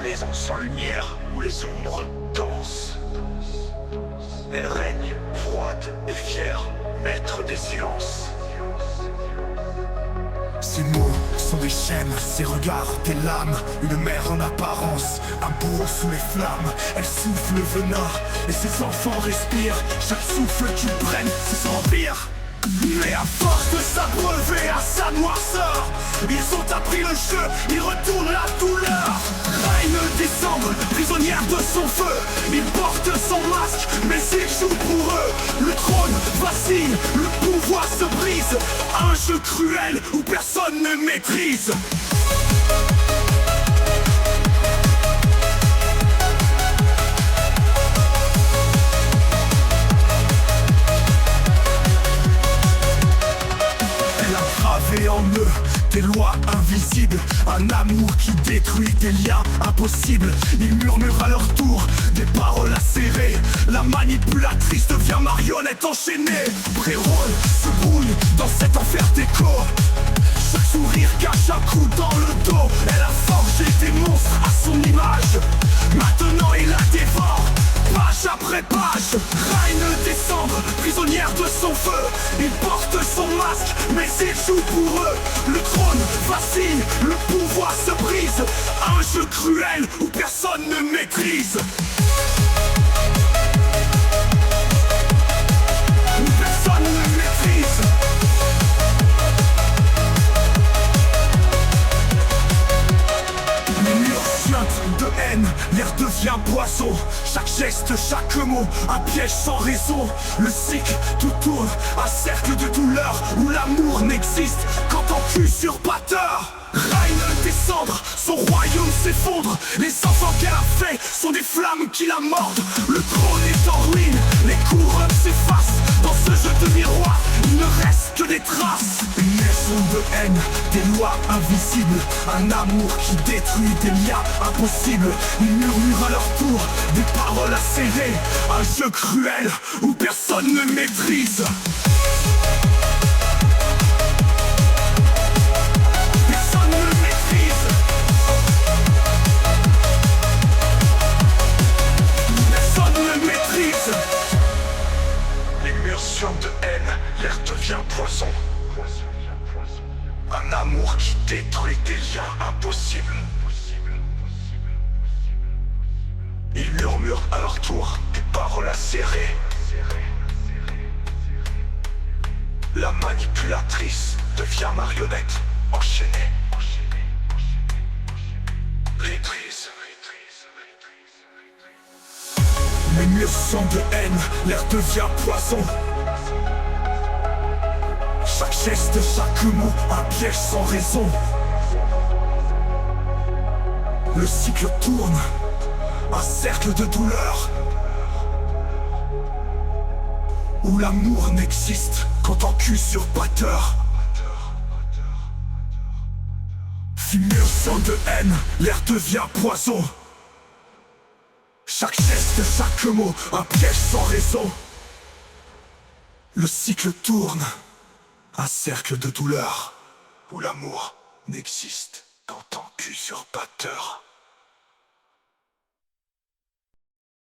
maison sans lumière où les ombres dansent. Elle règne, froide et fière, maître des silences. Ses mots sont des chaînes, ses regards des lames. Une mère en apparence, un bourreau sous les flammes. Elle souffle le venin et ses enfants respirent. Chaque souffle qu'ils prennent, c'est son empire. Mais à force de s'abreuver à sa noirceur, ils ont appris le jeu, ils retournent la douleur. Reine décembre, prisonnière de son feu, il porte son masque, mais il joue pour eux. Le trône vacille, le pouvoir se brise. Un jeu cruel où personne ne maîtrise. Et en eux, des lois invisibles, un amour qui détruit des liens impossibles. Ils murmurent à leur tour des paroles acérées. La manipulatrice devient marionnette enchaînée. Prérole se brouille dans cet enfer d'écho. Chaque sourire cache un coup dans le dos. Elle a forgé des monstres à son image. Maintenant il la dévore, page après page. Reine décembre, prisonnière de son feu. Il porte son masque, mais il joue pour eux. Le trône vacille, le pouvoir se brise. Un jeu cruel où personne ne maîtrise. Où personne ne maîtrise. Les murs suintent de haine, l'air devient poison. Chaque geste, chaque mot, un piège sans raison. Le cycle, tout tourne, un cercle de douleur où l'amour n'existe qu'en tant qu'usurpateur. Reine des cendres, son royaume s'effondre. Les enfants qu'elle a faits sont des flammes qui la mordent. Le trône est en ruine, les couronnes s'effacent. Dans ce jeu de miroir, il ne reste que des traces. Une maison de haine, des lois invisibles. Un amour qui détruit des liens impossibles. Ils murmurent à leur tour des paroles acérées. Un jeu cruel où personne ne maîtrise. Personne ne maîtrise. Personne ne maîtrise. Les murs suintent de haine, l'air devient poison. Un amour qui détruit des liens impossibles. Ils murmurent à leur tour des paroles acérées. La manipulatrice devient marionnette enchaînée. Maîtrise. Les murs sont de haine, l'air devient poison. Chaque geste, chaque mot, un piège sans raison. Le cycle tourne, un cercle de douleur où l'amour n'existe qu'en tant qu'usurpateur. Murs sont de haine, l'air devient poison. Chaque geste, chaque mot, un piège sans raison. Le cycle tourne, un cercle de douleur où l'amour n'existe qu'en tant qu'usurpateur.